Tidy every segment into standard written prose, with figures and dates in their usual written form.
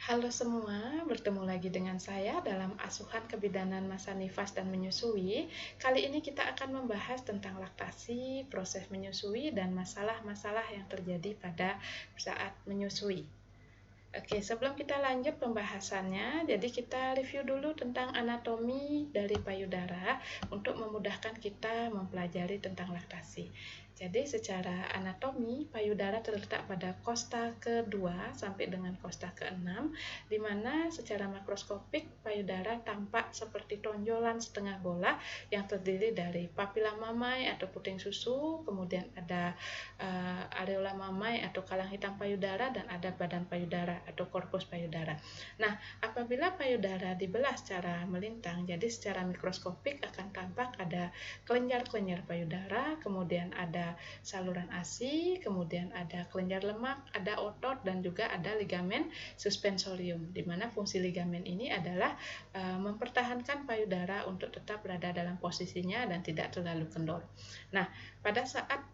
Halo semua, bertemu lagi dengan saya dalam asuhan kebidanan masa nifas dan menyusui. Kali ini kita akan membahas tentang laktasi, proses menyusui, dan masalah-masalah yang terjadi pada saat menyusui. Oke, sebelum kita lanjut pembahasannya, jadi kita review dulu tentang anatomi dari payudara untuk memudahkan kita mempelajari tentang laktasi. Jadi secara anatomi, payudara terletak pada kosta ke-2 sampai dengan kosta ke-6, di mana secara makroskopik payudara tampak seperti tonjolan setengah bola yang terdiri dari papila mamai atau puting susu, kemudian ada areola mamai atau kalang hitam payudara, dan ada badan payudara atau korpus payudara. Nah, apabila payudara dibelah secara melintang, jadi secara mikroskopik akan tampak ada kelenjar-kelenjar payudara, kemudian ada saluran ASI, kemudian ada kelenjar lemak, ada otot, dan juga ada ligamen suspensorium, di mana fungsi ligamen ini adalah mempertahankan payudara untuk tetap berada dalam posisinya dan tidak terlalu kendor. Nah, pada saat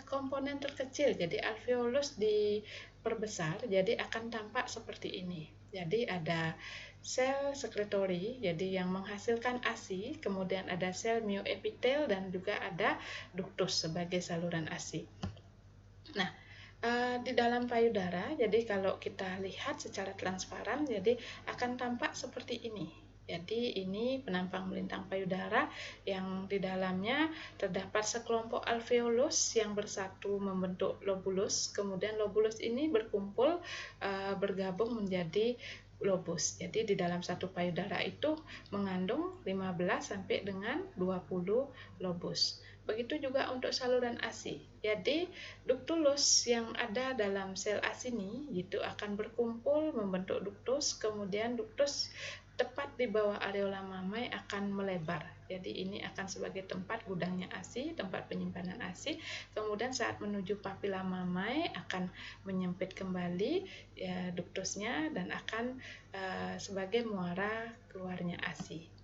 komponen terkecil, jadi alveolus diperbesar, jadi akan tampak seperti ini. Jadi ada sel sekretori, jadi yang menghasilkan ASI, kemudian ada sel myoepitel, dan juga ada ductus sebagai saluran ASI. Nah, di dalam payudara, jadi kalau kita lihat secara transparan, jadi akan tampak seperti ini. Jadi ini penampang melintang payudara yang di dalamnya terdapat sekelompok alveolus yang bersatu membentuk lobulus. Kemudian lobulus ini berkumpul bergabung menjadi lobus. Jadi di dalam satu payudara itu mengandung 15 sampai dengan 20 lobus. Begitu juga untuk saluran ASI. Jadi ductulus yang ada dalam sel ASI ini gitu akan berkumpul membentuk ductus, kemudian ductus tepat di bawah areola mamai akan melebar. Jadi ini akan sebagai tempat gudangnya ASI, tempat penyimpanan ASI. Kemudian saat menuju papila mamai akan menyempit kembali ya, ductusnya, dan akan sebagai muara keluarnya ASI.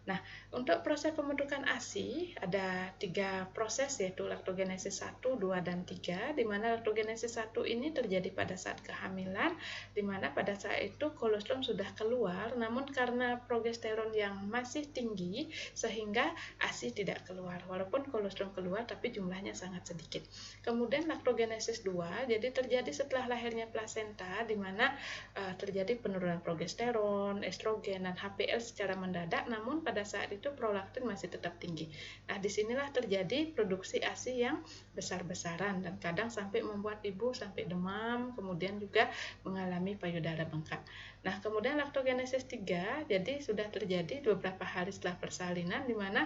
Nah, untuk proses pembentukan ASI ada 3 proses, yaitu laktogenesis 1, 2, dan 3, di mana laktogenesis 1 ini terjadi pada saat kehamilan, di mana pada saat itu kolostrum sudah keluar, namun karena progesteron yang masih tinggi sehingga ASI tidak keluar, walaupun kolostrum keluar tapi jumlahnya sangat sedikit. Kemudian laktogenesis 2, jadi terjadi setelah lahirnya plasenta, di mana terjadi penurunan progesteron, estrogen, dan HPL secara mendadak, namun pada saat itu prolaktin masih tetap tinggi. Nah, disinilah terjadi produksi ASI yang besar-besaran dan kadang sampai membuat ibu sampai demam, kemudian juga mengalami payudara bengkak. Nah, kemudian laktogenesis 3, jadi sudah terjadi beberapa hari setelah persalinan, di mana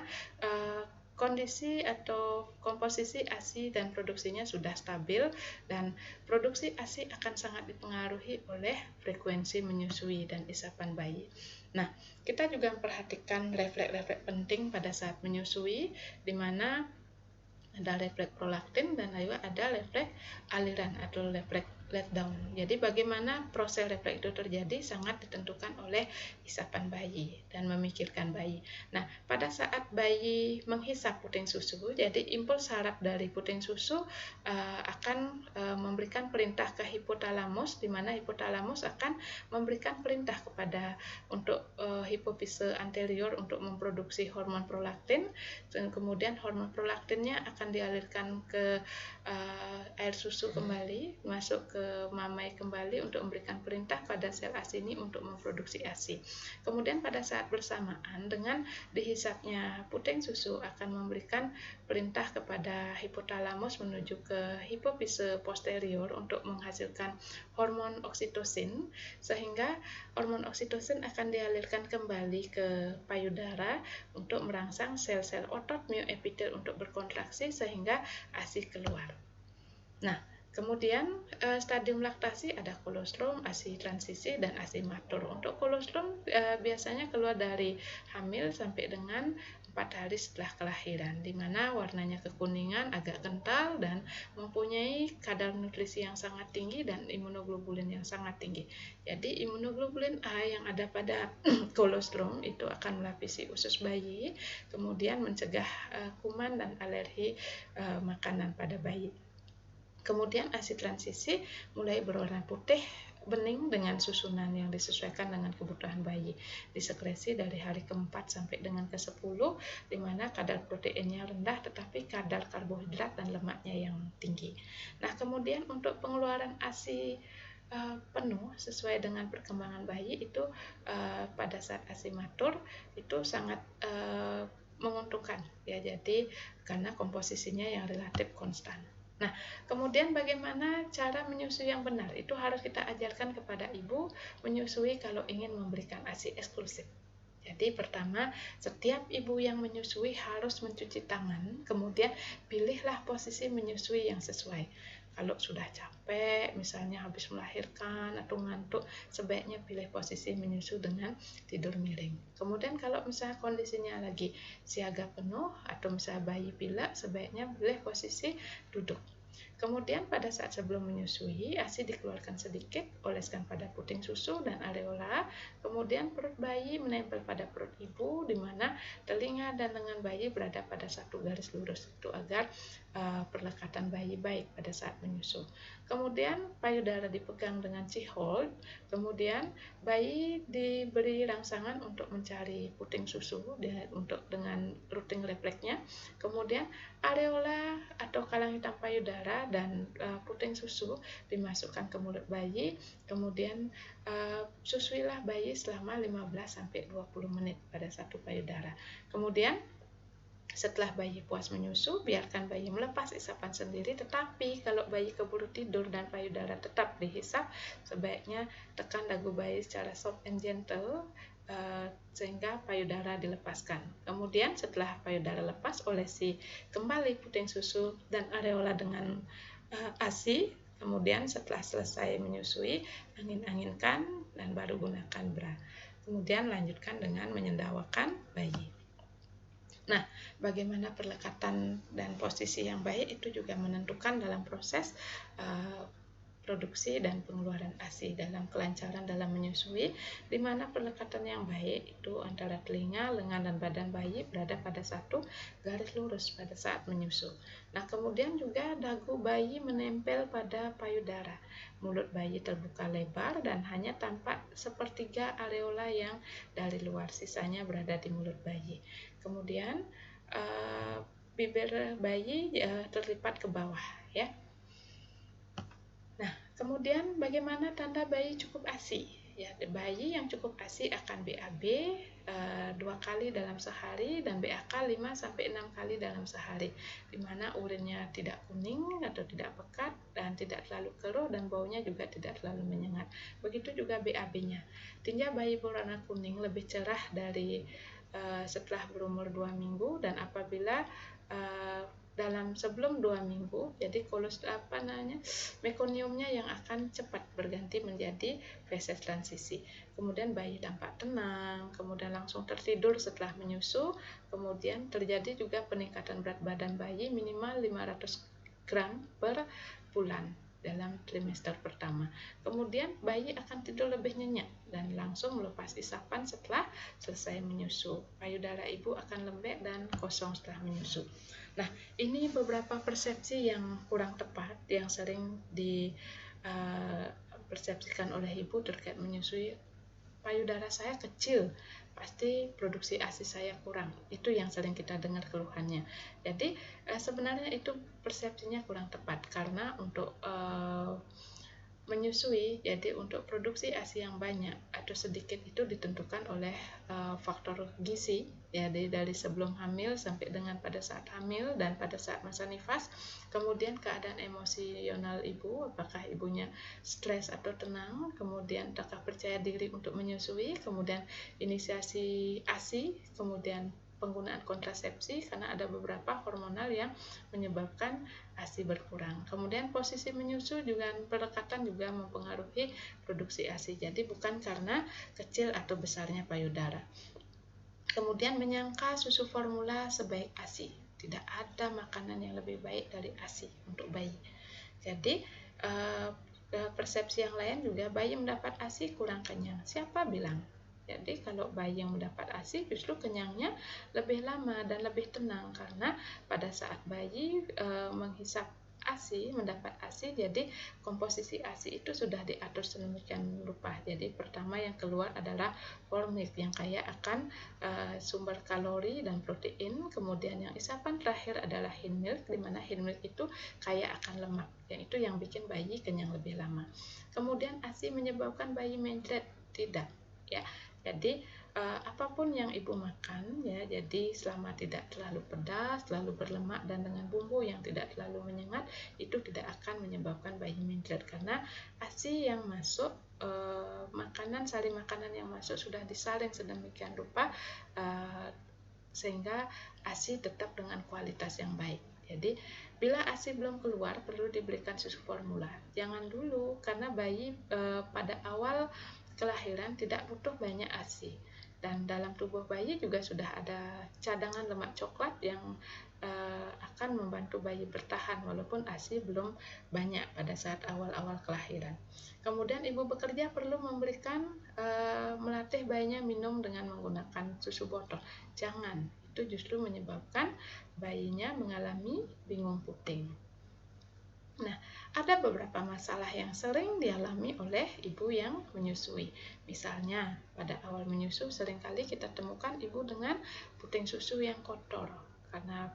kondisi atau komposisi ASI dan produksinya sudah stabil, dan produksi ASI akan sangat dipengaruhi oleh frekuensi menyusui dan isapan bayi. Nah, kita juga memperhatikan refleks-refleks penting pada saat menyusui, di mana ada refleks prolaktin dan juga ada refleks aliran atau refleks letdown. Jadi bagaimana proses refleks itu terjadi sangat ditentukan oleh hisapan bayi dan memikirkan bayi. Nah, pada saat bayi menghisap puting susu, jadi impuls saraf dari puting susu akan memberikan perintah ke hipotalamus, di mana hipotalamus akan memberikan perintah kepada untuk hipofise anterior untuk memproduksi hormon prolaktin, dan kemudian hormon prolaktinnya akan dialirkan ke air susu kembali, masuk ke mamai kembali untuk memberikan perintah pada sel ASI ini untuk memproduksi ASI. Kemudian pada saat bersamaan dengan dihisapnya puting susu akan memberikan perintah kepada hipotalamus menuju ke hipofise posterior untuk menghasilkan hormon oksitosin, sehingga hormon oksitosin akan dialirkan kembali ke payudara untuk merangsang sel-sel otot myoepitel untuk berkontraksi sehingga ASI keluar. Nah, kemudian stadium laktasi ada kolostrum, ASI transisi, dan ASI matur. Untuk kolostrum biasanya keluar dari hamil sampai dengan 4 hari setelah kelahiran, di mana warnanya kekuningan, agak kental, dan mempunyai kadar nutrisi yang sangat tinggi dan imunoglobulin yang sangat tinggi. Jadi imunoglobulin A yang ada pada kolostrum itu akan melapisi usus bayi, kemudian mencegah kuman dan alergi makanan pada bayi. Kemudian ASI transisi mulai berwarna putih bening dengan susunan yang disesuaikan dengan kebutuhan bayi. Disekresi dari hari ke-4 sampai dengan ke-10, di mana kadar proteinnya rendah tetapi kadar karbohidrat dan lemaknya yang tinggi. Nah, kemudian untuk pengeluaran ASI penuh sesuai dengan perkembangan bayi itu pada saat ASI matur itu sangat menguntungkan ya, jadi karena komposisinya yang relatif konstan. Nah, kemudian bagaimana cara menyusui yang benar? Itu harus kita ajarkan kepada ibu menyusui kalau ingin memberikan ASI eksklusif. Jadi pertama, setiap ibu yang menyusui harus mencuci tangan, kemudian pilihlah posisi menyusui yang sesuai. Kalau sudah capek, misalnya habis melahirkan atau ngantuk, sebaiknya pilih posisi menyusu dengan tidur miring. Kemudian kalau misalnya kondisinya lagi siaga penuh atau misalnya bayi pilek, sebaiknya pilih posisi duduk. Kemudian pada saat sebelum menyusui, ASI dikeluarkan sedikit, oleskan pada puting susu dan areola, kemudian perut bayi menempel pada perut ibu, di mana telinga dan lengan bayi berada pada satu garis lurus, itu agar perlekatan bayi baik pada saat menyusu. Kemudian payudara dipegang dengan C-hold, kemudian bayi diberi rangsangan untuk mencari puting susu dengan routing refleksnya, kemudian areola atau kalang hitam payudara dan puting susu dimasukkan ke mulut bayi, kemudian susuilah bayi selama 15-20 menit pada satu payudara. Kemudian setelah bayi puas menyusu, biarkan bayi melepas isapan sendiri, tetapi kalau bayi keburu tidur dan payudara tetap dihisap, sebaiknya tekan dagu bayi secara soft and gentle sehingga payudara dilepaskan. Kemudian setelah payudara lepas, olesi kembali puting susu dan areola dengan ASI. Kemudian setelah selesai menyusui, angin-anginkan dan baru gunakan bra. Kemudian lanjutkan dengan menyendawakan bayi. Nah, bagaimana perlekatan dan posisi yang baik itu juga menentukan dalam proses produksi dan pengeluaran ASI dalam kelancaran dalam menyusui, di mana perlekatan yang baik itu antara telinga, lengan, dan badan bayi berada pada satu garis lurus pada saat menyusu. Nah, kemudian juga dagu bayi menempel pada payudara, mulut bayi terbuka lebar dan hanya tampak sepertiga areola yang dari luar, sisanya berada di mulut bayi. Kemudian bibir bayi terlipat ke bawah ya. Nah, kemudian bagaimana tanda bayi cukup ASI? Ya, bayi yang cukup ASI akan BAB 2 kali dalam sehari dan BAK 5-6 kali dalam sehari, di mana urinnya tidak kuning atau tidak pekat dan tidak terlalu keruh dan baunya juga tidak terlalu menyengat. Begitu juga BAB-nya. Tinja bayi berwarna kuning lebih cerah dari setelah berumur 2 minggu, dan apabila dalam sebelum 2 minggu, jadi mekoniumnya yang akan cepat berganti menjadi fase transisi. Kemudian bayi tampak tenang, kemudian langsung tertidur setelah menyusu, kemudian terjadi juga peningkatan berat badan bayi minimal 500 gram per bulan dalam trimester pertama. Kemudian bayi akan tidur lebih nyenyak dan langsung melepas isapan setelah selesai menyusu. Payudara ibu akan lembek dan kosong setelah menyusu. Nah, ini beberapa persepsi yang kurang tepat yang sering dipersepsikan oleh ibu terkait menyusui. Payudara saya kecil, pasti produksi ASI saya kurang. Itu yang sering kita dengar keluhannya. Jadi sebenarnya itu persepsinya kurang tepat, karena untuk menyusui, jadi untuk produksi ASI yang banyak atau sedikit itu ditentukan oleh faktor gizi, ya, dari sebelum hamil sampai dengan pada saat hamil dan pada saat masa nifas. Kemudian keadaan emosional ibu, apakah ibunya stres atau tenang, kemudian apakah percaya diri untuk menyusui, kemudian inisiasi ASI, kemudian penggunaan kontrasepsi, karena ada beberapa hormonal yang menyebabkan ASI berkurang. Kemudian posisi menyusu juga pelekatan juga mempengaruhi produksi ASI. Jadi bukan karena kecil atau besarnya payudara. Kemudian menyangka susu formula sebaik ASI. Tidak ada makanan yang lebih baik dari ASI untuk bayi. Jadi persepsi yang lain juga bayi mendapat ASI kurang kenyang. Siapa bilang? Jadi kalau bayi yang mendapat ASI justru kenyangnya lebih lama dan lebih tenang, karena pada saat bayi menghisap ASI, mendapat ASI, jadi komposisi ASI itu sudah diatur sedemikian rupa. Jadi pertama yang keluar adalah whole milk yang kaya akan sumber kalori dan protein. Kemudian yang isapan terakhir adalah hin milk, di mana hin milk itu kaya akan lemak, yang itu yang bikin bayi kenyang lebih lama. Kemudian ASI menyebabkan bayi mencret? Tidak, ya. Jadi apapun yang ibu makan, ya, jadi selama tidak terlalu pedas, terlalu berlemak, dan dengan bumbu yang tidak terlalu menyengat, itu tidak akan menyebabkan bayi mencret, karena ASI yang masuk, sari makanan yang masuk sudah disaring sedemikian rupa sehingga ASI tetap dengan kualitas yang baik. Jadi bila ASI belum keluar, perlu diberikan susu formula. Jangan dulu, karena bayi pada awal kelahiran tidak butuh banyak ASI, dan dalam tubuh bayi juga sudah ada cadangan lemak coklat yang akan membantu bayi bertahan walaupun ASI belum banyak pada saat awal-awal kelahiran. Kemudian ibu bekerja perlu melatih bayinya minum dengan menggunakan susu botol. Jangan, itu justru menyebabkan bayinya mengalami bingung puting. Nah, ada beberapa masalah yang sering dialami oleh ibu yang menyusui. Misalnya, pada awal menyusu seringkali kita temukan ibu dengan puting susu yang kotor karena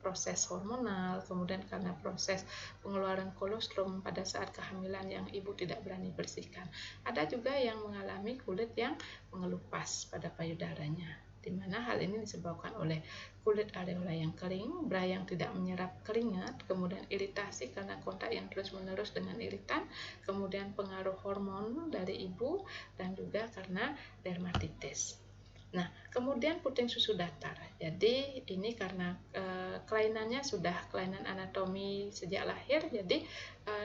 proses hormonal, kemudian karena proses pengeluaran kolostrum pada saat kehamilan yang ibu tidak berani bersihkan. Ada juga yang mengalami kulit yang mengelupas pada payudaranya, di mana hal ini disebabkan oleh kulit areola yang kering, bra yang tidak menyerap keringat, kemudian iritasi karena kontak yang terus-menerus dengan iritan, kemudian pengaruh hormon dari ibu, dan juga karena dermatitis. Nah, kemudian puting susu datar. Jadi ini karena kelainannya sudah kelainan anatomi sejak lahir, jadi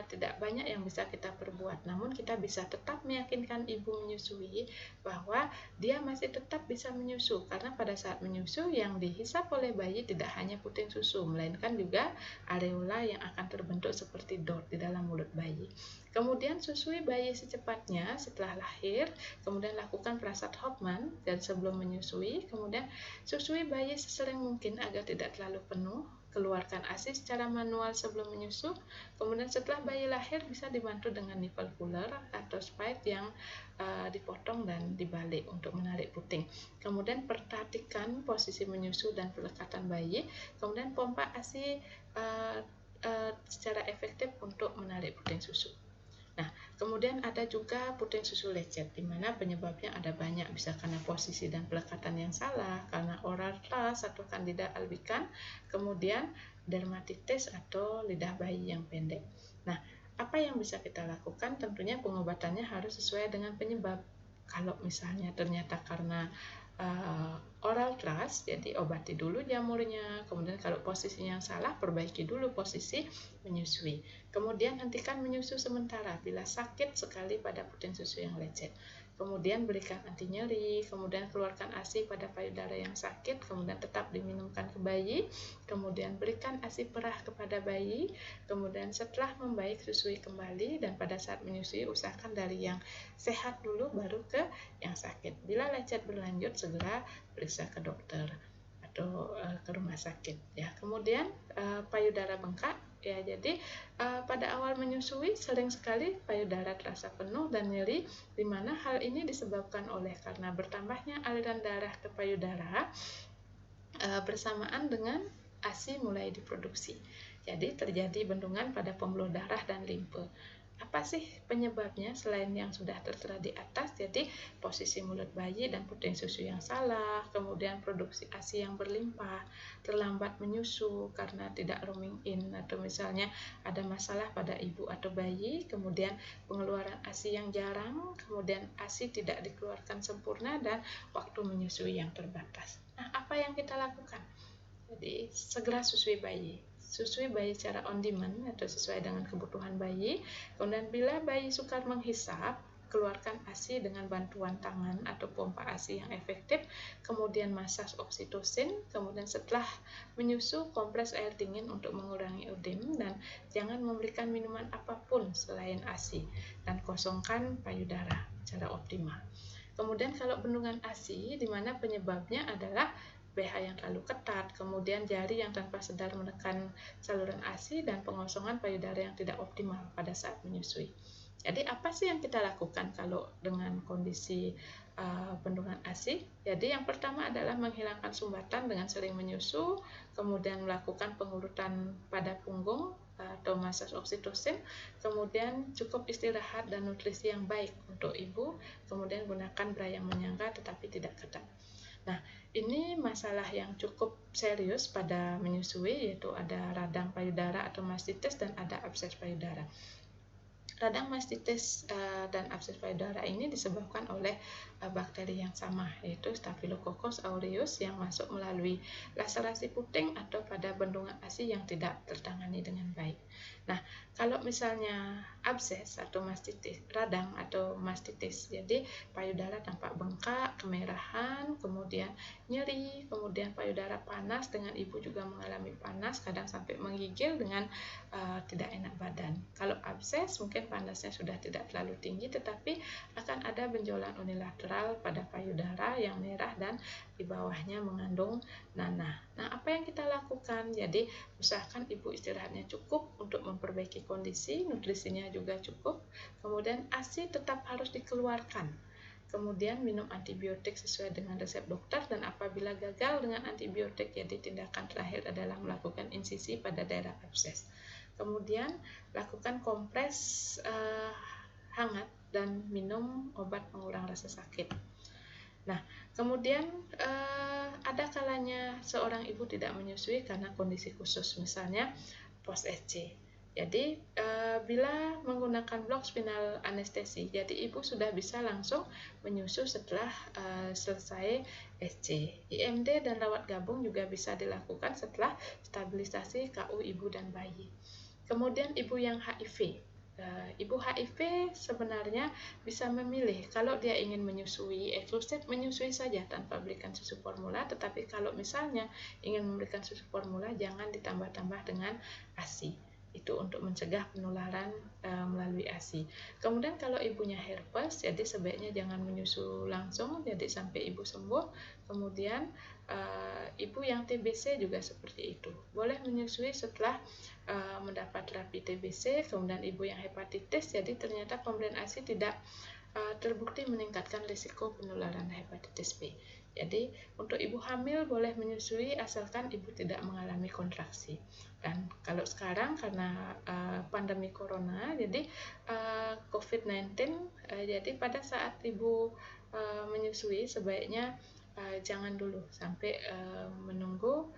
tidak banyak yang bisa kita perbuat. Namun kita bisa tetap meyakinkan ibu menyusui bahwa dia masih tetap bisa menyusu, karena pada saat menyusu yang dihisap oleh bayi tidak hanya puting susu, melainkan juga areola yang akan terbentuk seperti dot di dalam mulut bayi. Kemudian susui bayi secepatnya setelah lahir, kemudian lakukan prasat Hofmann dan sebelum menyusui, kemudian susui bayi sesering mungkin agar tidak terlalu penuh, keluarkan ASI secara manual sebelum menyusu, kemudian setelah bayi lahir bisa dibantu dengan nipple puller atau spike yang dipotong dan dibalik untuk menarik puting. Kemudian perhatikan posisi menyusu dan pelekatan bayi, kemudian pompa ASI secara efektif untuk menarik puting susu. Nah, kemudian ada juga puting susu lecet, di mana penyebabnya ada banyak, bisa karena posisi dan pelekatan yang salah, karena oral thrush atau candida albicans, kemudian dermatitis atau lidah bayi yang pendek. Nah, apa yang bisa kita lakukan? Tentunya pengobatannya harus sesuai dengan penyebab. Kalau misalnya ternyata karena oral thrush, jadi obati dulu jamurnya, kemudian kalau posisinya yang salah, perbaiki dulu posisi menyusui. Kemudian hentikan menyusu sementara bila sakit sekali pada puting susu yang lecet. Kemudian berikan anti nyeri, kemudian keluarkan ASI pada payudara yang sakit, kemudian tetap diminumkan ke bayi, kemudian berikan ASI perah kepada bayi, kemudian setelah membaik susui kembali, dan pada saat menyusui usahakan dari yang sehat dulu baru ke yang sakit. Bila lecet berlanjut, segera periksa ke dokter atau ke rumah sakit, ya. Kemudian payudara bengkak, ya, jadi pada awal menyusui sering sekali payudara terasa penuh dan nyeri, di mana hal ini disebabkan oleh karena bertambahnya aliran darah ke payudara bersamaan dengan ASI mulai diproduksi. Jadi terjadi bendungan pada pembuluh darah dan limfe. Apa sih penyebabnya selain yang sudah tertera di atas? Jadi posisi mulut bayi dan puting susu yang salah, kemudian produksi ASI yang berlimpah, terlambat menyusu karena tidak roaming in, atau misalnya ada masalah pada ibu atau bayi, kemudian pengeluaran ASI yang jarang, kemudian ASI tidak dikeluarkan sempurna, dan waktu menyusui yang terbatas. Nah, apa yang kita lakukan? Jadi segera susui bayi secara on demand atau sesuai dengan kebutuhan bayi. Kemudian bila bayi sukar menghisap, keluarkan ASI dengan bantuan tangan atau pompa ASI yang efektif, kemudian masas oksitosin, kemudian setelah menyusu kompres air dingin untuk mengurangi ödem, dan jangan memberikan minuman apapun selain ASI, dan kosongkan payudara secara optimal. Kemudian kalau bendungan ASI, di mana penyebabnya adalah BH yang terlalu ketat, kemudian jari yang tanpa sadar menekan saluran ASI, dan pengosongan payudara yang tidak optimal pada saat menyusui. Jadi apa sih yang kita lakukan kalau dengan kondisi bendungan ASI? Jadi yang pertama adalah menghilangkan sumbatan dengan sering menyusu, kemudian melakukan pengurutan pada punggung atau masaj oksitosin, kemudian cukup istirahat dan nutrisi yang baik untuk ibu, kemudian gunakan bra yang menyangga tetapi tidak ketat. Nah, ini masalah yang cukup serius pada menyusui, yaitu ada radang payudara atau mastitis dan ada abses payudara. Radang mastitis dan abses payudara ini disebabkan oleh bakteri yang sama, yaitu Staphylococcus aureus yang masuk melalui laserasi puting atau pada bendungan ASI yang tidak tertangani dengan baik. Nah, kalau misalnya abses atau mastitis, radang atau mastitis, jadi payudara tampak bengkak, kemerahan, kemudian nyeri, kemudian payudara panas dengan ibu juga mengalami panas, kadang sampai menggigil dengan tidak enak badan. Kalau abses mungkin panasnya sudah tidak terlalu tinggi, tetapi akan ada benjolan unilateral pada payudara yang merah dan di bawahnya mengandung nanah. Nah, apa yang kita lakukan? Jadi usahakan ibu istirahatnya cukup untuk memperbaiki kondisi, nutrisinya juga cukup, kemudian ASI tetap harus dikeluarkan, kemudian minum antibiotik sesuai dengan resep dokter, dan apabila gagal dengan antibiotik, jadi tindakan terakhir adalah melakukan insisi pada daerah abses. Kemudian lakukan kompres hangat dan minum obat pengurang rasa sakit. Nah, kemudian ada kalanya seorang ibu tidak menyusui karena kondisi khusus, misalnya post SC. Jadi bila menggunakan blok spinal anestesi, jadi ibu sudah bisa langsung menyusu setelah selesai SC. IMD dan rawat gabung juga bisa dilakukan setelah stabilisasi KU ibu dan bayi. Kemudian ibu yang HIV. Ibu HIV sebenarnya bisa memilih kalau dia ingin menyusui eksklusif, menyusui saja tanpa berikan susu formula, tetapi kalau misalnya ingin memberikan susu formula, jangan ditambah-tambah dengan ASI. Itu untuk mencegah penularan melalui ASI. Kemudian kalau ibunya herpes, jadi sebaiknya jangan menyusu langsung, jadi sampai ibu sembuh. Kemudian ibu yang TBC juga seperti itu, boleh menyusui setelah mendapat terapi TBC. Kemudian ibu yang hepatitis, jadi ternyata pemberian ASI tidak terbukti meningkatkan risiko penularan hepatitis B. Jadi untuk ibu hamil boleh menyusui asalkan ibu tidak mengalami kontraksi. Dan kalau sekarang karena pandemi corona, jadi COVID-19, jadi pada saat ibu menyusui sebaiknya jangan dulu sampai menunggu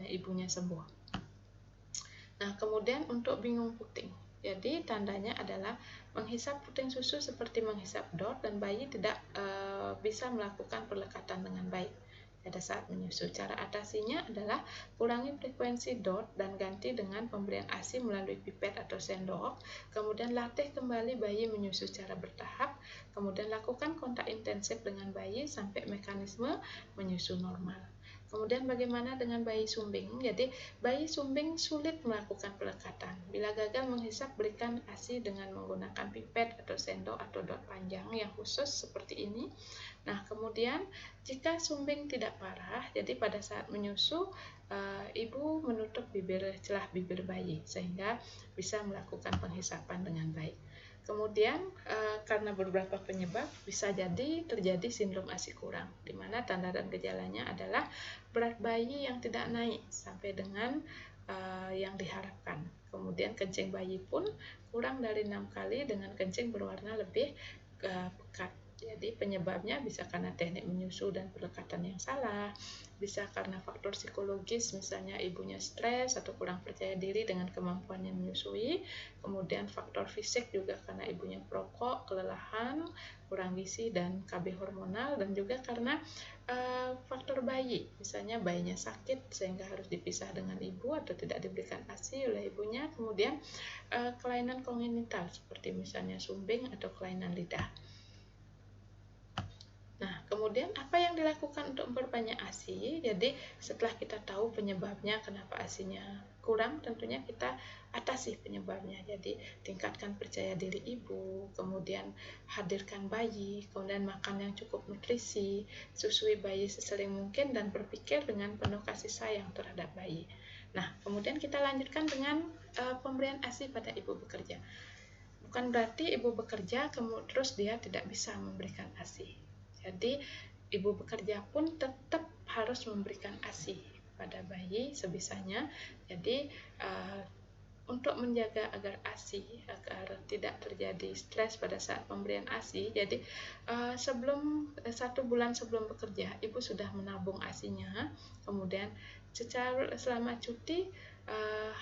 ibunya sembuh. Nah, kemudian untuk bingung puting, jadi tandanya adalah menghisap puting susu seperti menghisap DOT, dan bayi tidak bisa melakukan perlekatan dengan baik pada saat menyusu. Cara atasinya adalah kurangi frekuensi DOT dan ganti dengan pemberian ASI melalui pipet atau sendok. Kemudian latih kembali bayi menyusu secara bertahap. Kemudian lakukan kontak intensif dengan bayi sampai mekanisme menyusu normal. Kemudian bagaimana dengan bayi sumbing? Jadi bayi sumbing sulit melakukan pelekatan. Bila gagal menghisap, berikan ASI dengan menggunakan pipet atau sendok atau dot panjang yang khusus seperti ini. Nah, kemudian jika sumbing tidak parah, jadi pada saat menyusu ibu menutup celah bibir bayi sehingga bisa melakukan penghisapan dengan baik. Kemudian karena beberapa penyebab bisa jadi terjadi sindrom ASI kurang, di mana tanda dan gejalanya adalah berat bayi yang tidak naik sampai dengan yang diharapkan. Kemudian kencing bayi pun kurang dari 6 kali dengan kencing berwarna lebih pekat. Jadi penyebabnya bisa karena teknik menyusu dan pelekatan yang salah, bisa karena faktor psikologis, misalnya ibunya stres atau kurang percaya diri dengan kemampuannya menyusui. Kemudian faktor fisik juga karena ibunya perokok, kelelahan, kurang gizi, dan KB hormonal. Dan juga karena faktor bayi, misalnya bayinya sakit sehingga harus dipisah dengan ibu atau tidak diberikan ASI oleh ibunya. Kemudian kelainan kongenital seperti misalnya sumbing atau kelainan lidah. Nah, kemudian apa yang dilakukan untuk memperbanyak ASI? Jadi setelah kita tahu penyebabnya kenapa ASI-nya kurang, tentunya kita atasi penyebabnya. Jadi tingkatkan percaya diri ibu, kemudian hadirkan bayi, kemudian makan yang cukup nutrisi, susui bayi sesering mungkin, dan berpikir dengan penuh kasih sayang terhadap bayi. Nah, kemudian kita lanjutkan dengan pemberian ASI pada ibu bekerja. Bukan berarti ibu bekerja terus dia tidak bisa memberikan ASI. Jadi ibu bekerja pun tetap harus memberikan ASI pada bayi sebisanya. Jadi untuk menjaga agar ASI, agar tidak terjadi stres pada saat pemberian ASI, jadi sebelum 1 bulan sebelum bekerja, ibu sudah menabung ASInya. Kemudian selama cuti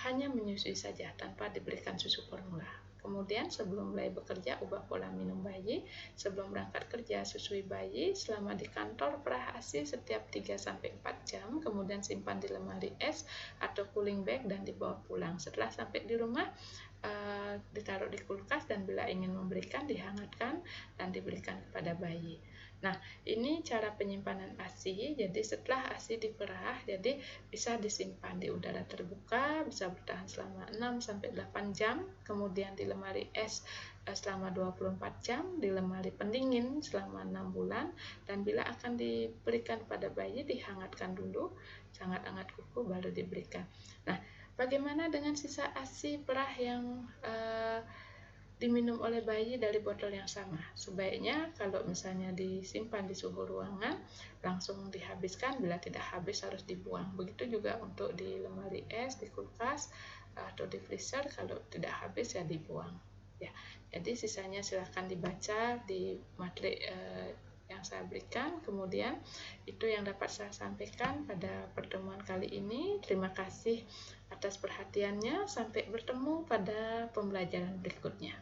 hanya menyusui saja tanpa diberikan susu formula. Kemudian sebelum mulai bekerja, ubah pola minum bayi. Sebelum berangkat kerja, susui bayi. Selama di kantor, perah ASI setiap 3-4 jam. Kemudian simpan di lemari es atau cooling bag dan dibawa pulang. Setelah sampai di rumah, ditaruh di kulkas, dan bila ingin memberikan, dihangatkan dan diberikan kepada bayi. Nah, ini cara penyimpanan ASI. Jadi setelah ASI diperah, jadi bisa disimpan di udara terbuka, bisa bertahan selama 6-8 jam, kemudian di lemari es selama 24 jam, di lemari pendingin selama 6 bulan, dan bila akan diberikan pada bayi, dihangatkan dulu, sangat-hangat kuku baru diberikan. Nah, bagaimana dengan sisa ASI perah yang diminum oleh bayi dari botol yang sama? Sebaiknya kalau misalnya disimpan di suhu ruangan, langsung dihabiskan. Bila tidak habis, harus dibuang. Begitu juga untuk di lemari es, di kulkas, atau di freezer. Kalau tidak habis, ya dibuang. Ya, jadi sisanya silahkan dibaca di materi yang saya berikan. Kemudian itu yang dapat saya sampaikan pada pertemuan kali ini. Terima kasih atas perhatiannya. Sampai bertemu pada pembelajaran berikutnya.